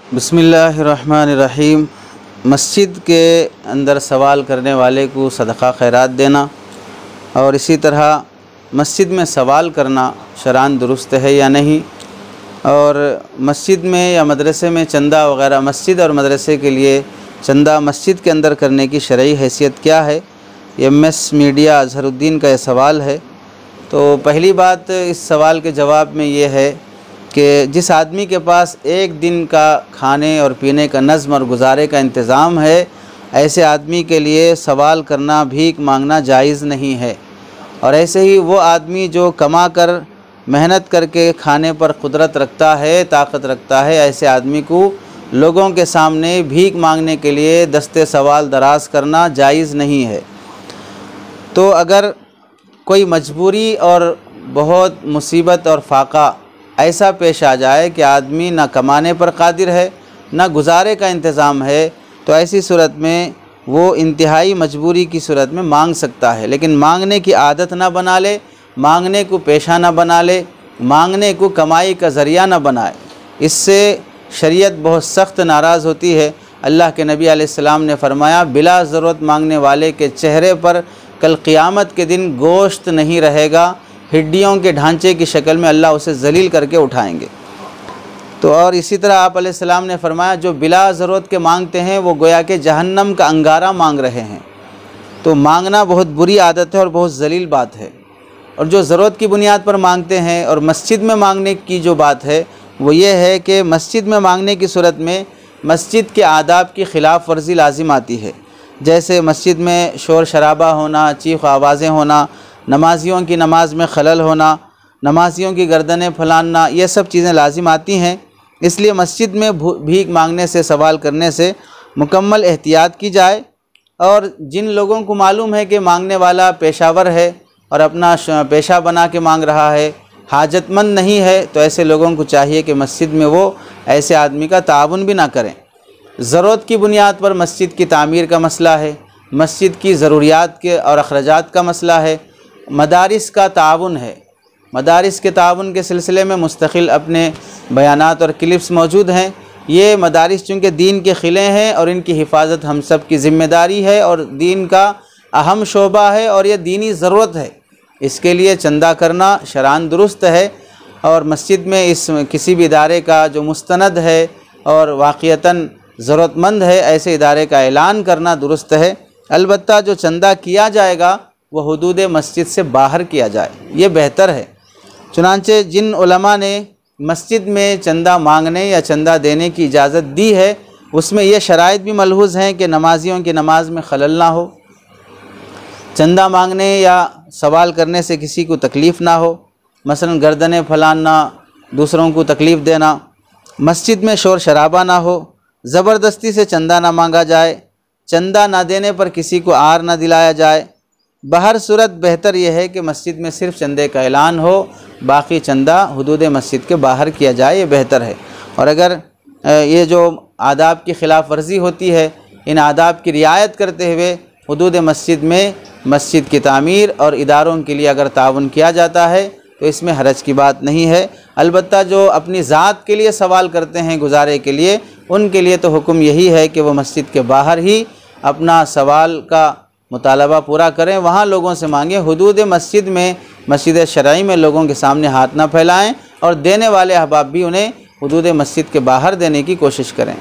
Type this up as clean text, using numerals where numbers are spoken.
बिस्मिल्लाहिर्रहमानिर्रहीम। मस्जिद के अंदर सवाल करने वाले को सदक़ा खैरात देना और इसी तरह मस्जिद में सवाल करना शरान दुरुस्त है या नहीं, और मस्जिद में या मदरसे में चंदा वग़ैरह, मस्जिद और मदरसे के लिए चंदा मस्जिद के अंदर करने की शरई हैसियत क्या है, MS मीडिया अज़हरुद्दीन का यह सवाल है। तो पहली बात इस सवाल के जवाब में ये है कि जिस आदमी के पास एक दिन का खाने और पीने का नज़्म और गुजारे का इंतज़ाम है, ऐसे आदमी के लिए सवाल करना, भीख मांगना जायज़ नहीं है। और ऐसे ही वो आदमी जो कमा कर मेहनत करके खाने पर कुदरत रखता है, ताकत रखता है, ऐसे आदमी को लोगों के सामने भीख मांगने के लिए दस्ते सवाल दराज करना जायज़ नहीं है। तो अगर कोई मजबूरी और बहुत मुसीबत और फाका ऐसा पेश आ जाए कि आदमी ना कमाने पर कादिर है, ना गुजारे का इंतज़ाम है, तो ऐसी सूरत में वो इंतहाई मजबूरी की सूरत में मांग सकता है, लेकिन मांगने की आदत ना बना ले, मांगने को पेशा ना बना ले, मांगने को कमाई का ज़रिया ना बनाए। इससे शरीयत बहुत सख्त नाराज़ होती है। अल्लाह के नबी अलैहिस्सलाम ने फरमाया, बिला ज़रूरत मांगने वाले के चेहरे पर कल क़ियामत के दिन गोश्त नहीं रहेगा, हड्डियों के ढांचे की शक्ल में अल्लाह उसे ज़लील करके उठाएंगे। तो और इसी तरह आप अलैहिस्सलाम ने फरमाया, जो बिला ज़रूरत के मांगते हैं वो गोया के जहन्नम का अंगारा मांग रहे हैं। तो मांगना बहुत बुरी आदत है और बहुत ज़लील बात है। और जो ज़रूरत की बुनियाद पर मांगते हैं, और मस्जिद में मांगने की जो बात है वो ये है कि मस्जिद में मांगने की सूरत में मस्जिद के आदाब की ख़िलाफ़ वर्जी लाजिम आती है। जैसे मस्जिद में शोर शराबा होना, चीख आवाज़ें होना, नमाजियों की नमाज में खलल होना, नमाजियों की गर्दनें फलाना, ये सब चीज़ें लाजिम आती हैं। इसलिए मस्जिद में भीख मांगने से, सवाल करने से मुकम्मल एहतियात की जाए। और जिन लोगों को मालूम है कि मांगने वाला पेशावर है और अपना पेशा बना के मांग रहा है, हाजतमंद नहीं है, तो ऐसे लोगों को चाहिए कि मस्जिद में वो ऐसे आदमी का ताउन भी ना करें। ज़रूरत की बुनियाद पर मस्जिद की तामीर का मसला है, मस्जिद की ज़रूरियात के और अखराजात का मसला है, मदारिस का ताउन है। मदारिस के ताउन के सिलसिले में मुस्तकिल अपने बयानात और क्लिप्स मौजूद हैं। ये मदारिस चूँकि दीन के ख़िले हैं और इनकी हिफाजत हम सब की ज़िम्मेदारी है और दीन का अहम शोबा है और यह दीनी ज़रूरत है। इसके लिए चंदा करना शरान दुरुस्त है। और मस्जिद में इस किसी भी इदारे का जो मुस्तनद है और वाक़ियतन ज़रूरतमंद है, ऐसे इदारे का ऐलान करना दुरुस्त है। अलबत्ता जो चंदा किया जाएगा वह हुदूद मस्जिद से बाहर किया जाए, ये बेहतर है। चुनांचे जिन उलमा ने मस्जिद में चंदा मांगने या चंदा देने की इजाज़त दी है, उसमें यह शराइत भी मलहूज़ हैं कि नमाजियों की नमाज में खलल ना हो, चंदा मांगने या सवाल करने से किसी को तकलीफ़ ना हो, मसलन गर्दनें फलाना, दूसरों को तकलीफ़ देना, मस्जिद में शोर शराबा ना हो, ज़बरदस्ती से चंदा ना मांगा जाए, चंदा ना देने पर किसी को आर ना दिलाया जाए। बहर सूरत बेहतर यह है कि मस्जिद में सिर्फ चंदे का ऐलान हो, बाकी चंदा हुदूद मस्जिद के बाहर किया जाए, ये बेहतर है। और अगर ये जो आदाब की ख़िलाफ़ वर्जी होती है, इन आदाब की रियायत करते हुए हुदूद मस्जिद में मस्जिद की तामीर और इदारों के लिए अगर ताउन किया जाता है तो इसमें हरज की बात नहीं है। अलबत्ता जो अपनी ज़ात के लिए सवाल करते हैं गुजारे के लिए, उनके लिए तो हुक्म यही है कि वह मस्जिद के बाहर ही अपना सवाल का मुतालबा पूरा करें, वहाँ लोगों से मांगें। हुदूद मस्जिद में, मस्जिद शरई में लोगों के सामने हाथ ना फैलाएं और देने वाले अहबाब भी उन्हें हुदूद मस्जिद के बाहर देने की कोशिश करें।